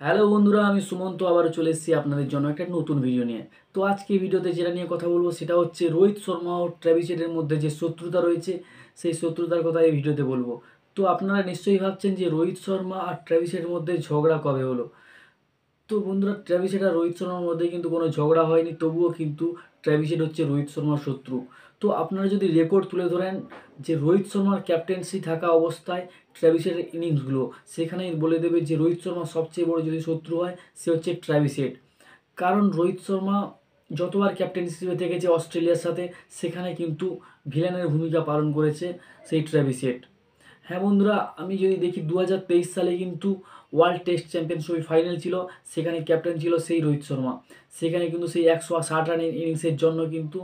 Hello বন্ধুরা, আমি সুমন্ত আবারও চলে এসেছি আপনাদের জন্য একটা নতুন ভিডিও নিয়ে। তো আজকে ভিডিওতে যেটা নিয়ে কথা বলবো সেটা হচ্ছে রোহিত শর্মা ও ট্র্যাভিস হেডের মধ্যে যে শত্রুতা রয়েছে সেই শত্রুতার কথা এই ভিডিওতে বলবো। তো আপনারা নিশ্চয়ই ভাবছেন যে রোহিত শর্মা আর ট্র্যাভিস হেডের মধ্যে ঝগড়া কবে হলো। তো বন্ধুরা, ট্র্যাভিস হেড আর রোহিত শর্মার মধ্যে কিন্তু কোনো ঝগড়া হয়নি, তবুও কিন্তু ট্র্যাভিস হেড হচ্ছে রোহিত শর্মার শত্রু। তো আপনারা যদি রেকর্ড তুলে ধরেন যে রোহিত শর্মার ক্যাপ্টেন্সি থাকা অবস্থায় ট্র্যাভিস হেডের ইনিংসগুলো, সেখানেই বলে দেবে যে রোহিত শর্মার সবচেয়ে বড় যদি শত্রু হয় সে হচ্ছে ট্র্যাভিস হেড। কারণ রোহিত শর্মা যতবার ক্যাপ্টেন হিসেবে থেকেছে অস্ট্রেলিয়ার সাথে, সেখানে কিন্তু ভিলেনের ভূমিকা পালন করেছে সেই ট্র্যাভিস হেড। হ্যাঁ বন্ধুরা, আমি যদি দেখি 2023 সালে কিন্তু ওয়ার্ল্ড টেস্ট চ্যাম্পিয়নশিপ ফাইনাল ছিল, সেখানে ক্যাপ্টেন ছিল সেই রোহিত শর্মা। সেখানে কিন্তু সেই 160 রানের ইনিংসের জন্য কিন্তু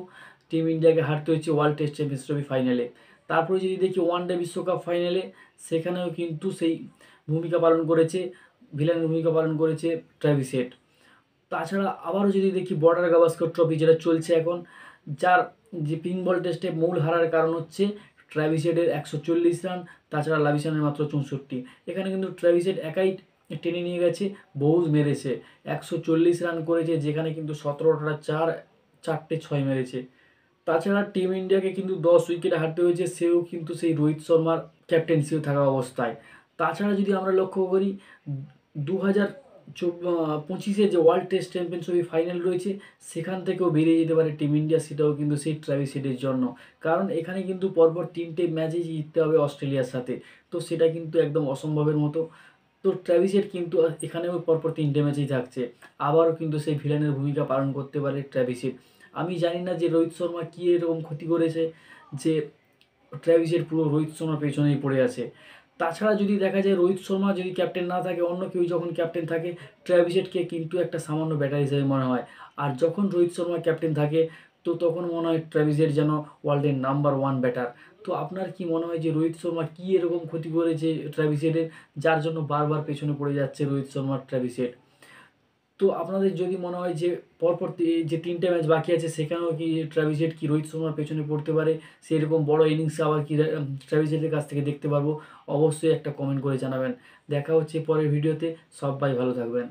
টিম ইন্ডিয়াকে হারতে হয়েছে ওয়ার্ল্ড টেস্ট চ্যাম্পিয়নশিপ ফাইনালে। তারপরে যদি দেখি ওয়ানডে বিশ্বকাপ ফাইনালে, সেখানেও কিন্তু সেই ভূমিকা পালন করেছে, ভিলেনের ভূমিকা পালন করেছে ট্র্যাভিস হেড। তাছাড়া আবারও যদি দেখি বর্ডার গাভাস্কর ট্রফি যেটা চলছে এখন, যার যে পিঙ্ক বল টেস্টে মূল হারার কারণ হচ্ছে ট্র্যাভিস হেডের 140 রান, তাছাড়া লাভিসানের মাত্র 64। এখানে কিন্তু ট্র্যাভিস হেড একাই টেনে নিয়ে গেছে, বহু মেরেছে, 140 রান করেছে, যেখানে কিন্তু 17টা চার, 4টে 6 মেরেছে। তাছাড়া টিম ইন্ডিয়াকে কিন্তু 10 উইকেটে হারতে হয়েছে, সেও কিন্তু সেই রোহিত শর্মার ক্যাপ্টেন্সিও থাকা অবস্থায়। তাছাড়া যদি আমরা লক্ষ্য করি 2025 যে ওয়ার্ল্ড টেস্ট চ্যাম্পিয়নশিপ ফাইনাল রয়েছে, সেখান থেকেও বেরিয়ে যেতে পারে টিম ইন্ডিয়া, সেটাও কিন্তু সেই ট্র্যাভিস হেডের জন্য। কারণ এখানে কিন্তু পরপর 3টে ম্যাচে জিততে হবে অস্ট্রেলিয়ার সাথে, তো সেটা কিন্তু একদম অসম্ভবের মতো। তো ট্র্যাভিস হেড কিন্তু এখানেও পরপর 3টে ম্যাচেই থাকছে, আবারও কিন্তু সেই ভিলেনের ভূমিকা পালন করতে পারে ট্র্যাভিস হেড। আমি জানি না যে রোহিত শর্মা কী এরকম ক্ষতি করেছে যে ট্র্যাভিস হেড পুরো রোহিত শর্মার পেছনেই পড়ে আছে। তাছাড়া যদি দেখা যায় রোহিত শর্মা যদি ক্যাপ্টেন না থাকে, অন্য কেউ যখন ক্যাপ্টেন থাকে, ট্র্যাভিস হেডকে কিন্তু একটা সামান্য ব্যাটার হিসেবে মনে হয়। আর যখন রোহিত শর্মা ক্যাপ্টেন থাকে, তো তখন মনে হয় ট্র্যাভিস হেড যেন ওয়ার্ল্ডের নাম্বার 1 ব্যাটার। তো আপনার কি মনে হয় যে রোহিত শর্মা কী এরকম ক্ষতি করেছে ট্র্যাভিস হেডের, যার জন্য বারবার পেছনে পড়ে যাচ্ছে রোহিত শর্মার ট্র্যাভিস হেড? তো আপনাদের যদি মনে হয় যে পরপর যে 3টে ম্যাচ বাকি আছে, সেখানেও কি ট্র্যাভিস হেড কি রোহিত শর্মার পেছনে পড়তে পারে, সেরকম বড় ইনিংস আবার কি ট্র্যাভিস হেডের কাছ থেকে দেখতে পারবো? অবশ্যই একটা কমেন্ট করে জানাবেন। দেখা হচ্ছে পরের ভিডিওতে, সবাই ভালো থাকবেন।